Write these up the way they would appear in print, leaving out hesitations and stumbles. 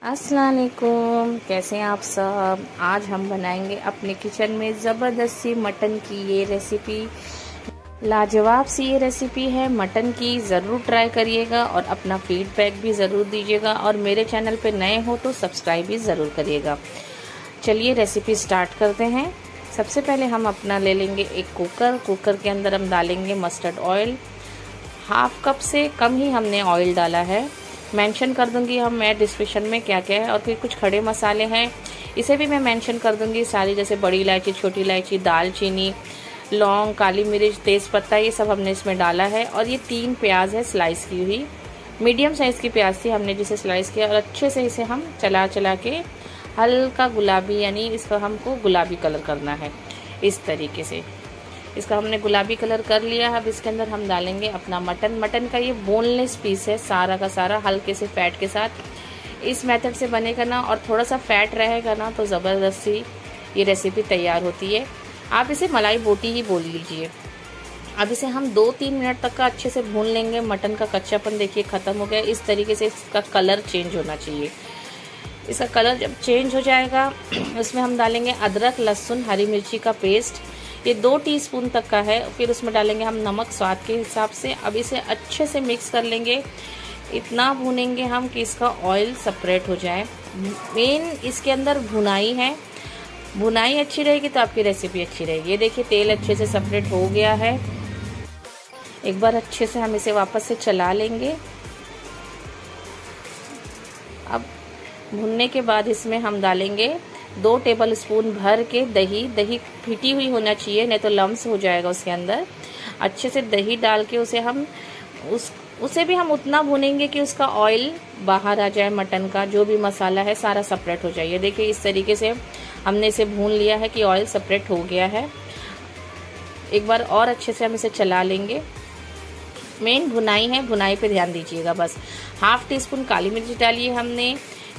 अस्सलाम वालेकुम, कैसे हैं आप सब। आज हम बनाएंगे अपने किचन में ज़बरदस्त सी मटन की ये रेसिपी। लाजवाब सी ये रेसिपी है मटन की, ज़रूर ट्राई करिएगा और अपना फीडबैक भी ज़रूर दीजिएगा और मेरे चैनल पे नए हो तो सब्सक्राइब भी ज़रूर करिएगा। चलिए रेसिपी स्टार्ट करते हैं। सबसे पहले हम अपना ले लेंगे एक कुकर के अंदर हम डालेंगे मस्टर्ड ऑयल। हाफ कप से कम ही हमने ऑयल डाला है। मेंशन कर दूंगी मैं डिस्क्रिप्शन में क्या क्या है, और फिर कुछ खड़े मसाले हैं इसे भी मैं मेंशन कर दूंगी सारी, जैसे बड़ी इलायची, छोटी इलायची, दालचीनी, लौंग, काली मिर्च, तेज पत्ता, ये सब हमने इसमें डाला है। और ये 3 प्याज है स्लाइस की हुई, मीडियम साइज़ की प्याज थी, हमने जिसे स्लाइस किया और अच्छे से इसे हम चला के हल्का गुलाबी, यानी इसका हमको गुलाबी कलर करना है। इस तरीके से इसका हमने गुलाबी कलर कर लिया है। अब इसके अंदर हम डालेंगे अपना मटन का ये बोनलेस पीस है, सारा का सारा हल्के से फैट के साथ। इस मेथड से बनेगा ना और थोड़ा सा फैट रहेगा ना तो ज़बरदस्त सी ये रेसिपी तैयार होती है। आप इसे मलाई बोटी ही बोल लीजिए। अब इसे हम 2-3 मिनट तक का अच्छे से भून लेंगे। मटन का कच्चापन देखिए ख़त्म हो गया। इस तरीके से इसका कलर चेंज होना चाहिए। इसका कलर जब चेंज हो जाएगा उसमें हम डालेंगे अदरक, लहसुन, हरी मिर्ची का पेस्ट, ये 2 टीस्पून तक का है। फिर उसमें डालेंगे हम नमक स्वाद के हिसाब से। अब इसे अच्छे से मिक्स कर लेंगे। इतना भूनेंगे हम कि इसका ऑयल सेपरेट हो जाए। मेन इसके अंदर भुनाई है, भुनाई अच्छी रहेगी तो आपकी रेसिपी अच्छी रहेगी। ये देखिए तेल अच्छे से सेपरेट हो गया है। एक बार अच्छे से हम इसे वापस से चला लेंगे। अब भुनने के बाद इसमें हम डालेंगे 2 टेबलस्पून भर के दही फिटी हुई होना चाहिए, नहीं तो लम्स हो जाएगा उसके अंदर। अच्छे से दही डाल के उसे भी हम उतना भुनेंगे कि उसका ऑयल बाहर आ जाए, मटन का जो भी मसाला है सारा सेपरेट हो जाए। देखिए इस तरीके से हमने इसे भून लिया है कि ऑयल सेपरेट हो गया है। एक बार और अच्छे से हम इसे चला लेंगे। मेन भुनाई है, भुनाई पे ध्यान दीजिएगा बस। हाफ टी स्पून काली मिर्च डालिए हमने,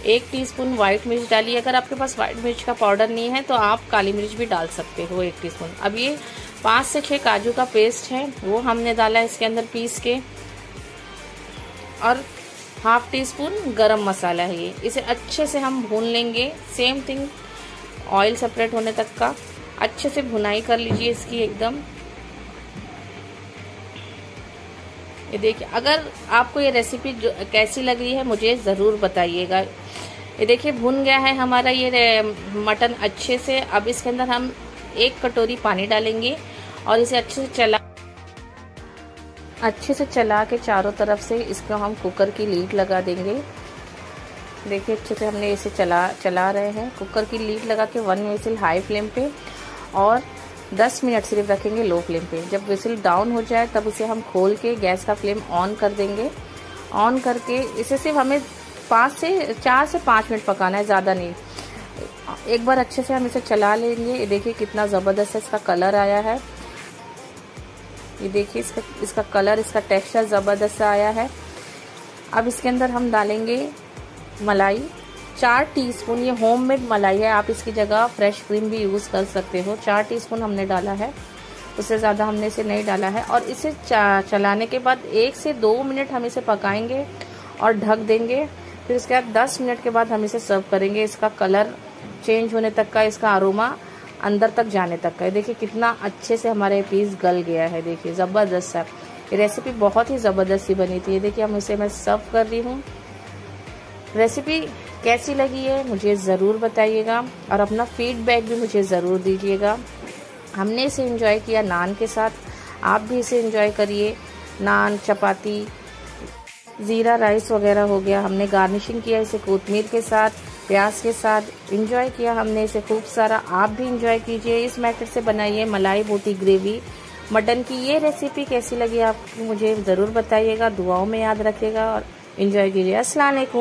1 टीस्पून व्हाइट मिर्च डालिए। अगर आपके पास व्हाइट मिर्च का पाउडर नहीं है तो आप काली मिर्च भी डाल सकते हो 1 टीस्पून। अब ये 5 से 6 काजू का पेस्ट है वो हमने डाला है इसके अंदर पीस के, और हाफ टी-स्पून गरम मसाला है ये। इसे अच्छे से हम भून लेंगे। सेम थिंग ऑयल सेपरेट होने तक का अच्छे से भुनाई कर लीजिए इसकी एकदम। ये देखिए, अगर आपको ये रेसिपी कैसी लग रही है मुझे ज़रूर बताइएगा। ये देखिए भुन गया है हमारा ये मटन अच्छे से। अब इसके अंदर हम 1 कटोरी पानी डालेंगे और इसे अच्छे से चला के चारों तरफ से इसको हम कुकर की लीड लगा देंगे। देखिए अच्छे से हमने इसे चला रहे हैं। कुकर की लीड लगा के 1 विसिल हाई फ्लेम पे और 10 मिनट सिर्फ रखेंगे लो फ्लेम पे। जब विसिल डाउन हो जाए तब इसे हम खोल के गैस का फ्लेम ऑन कर देंगे। ऑन करके इसे सिर्फ हमें 4 से 5 मिनट पकाना है, ज़्यादा नहीं। एक बार अच्छे से हम इसे चला लेंगे। ये देखिए कितना ज़बरदस्त इसका कलर आया है। ये देखिए इसका कलर, इसका टेक्सचर ज़बरदस्त आया है। अब इसके अंदर हम डालेंगे मलाई, 4 टीस्पून। ये होममेड मलाई है, आप इसकी जगह फ्रेश क्रीम भी यूज़ कर सकते हो। 4 टीस्पून हमने डाला है, उससे ज़्यादा हमने इसे नहीं डाला है। और इसे चलाने के बाद 1 से 2 मिनट हम इसे पकाएंगे और ढक देंगे। फिर इसके बाद 10 मिनट के बाद हम इसे सर्व करेंगे। इसका कलर चेंज होने तक का, इसका अरोमा अंदर तक जाने तक का। देखिए कितना अच्छे से हमारा ये पीस गल गया है। देखिए ज़बरदस्त है ये रेसिपी, बहुत ही ज़बरदस्त सी बनी थी। ये देखिए हम इसे मैं सर्व कर रही हूँ। रेसिपी कैसी लगी है मुझे ज़रूर बताइएगा और अपना फीडबैक भी मुझे ज़रूर दीजिएगा। हमने इसे एंजॉय किया नान के साथ, आप भी इसे एंजॉय करिए। नान, चपाती, ज़ीरा राइस वगैरह हो गया। हमने गार्निशिंग किया इसे कोतमीर के साथ, प्याज के साथ। एंजॉय किया हमने इसे खूब सारा। आप भी एंजॉय कीजिए। इस मेथड से बनाइए मलाई बोटी ग्रेवी मटन की। ये रेसिपी कैसी लगी आपको मुझे ज़रूर बताइएगा। दुआओं में याद रखिएगा और एंजॉय कीजिए। अस्सलाम वालेकुम।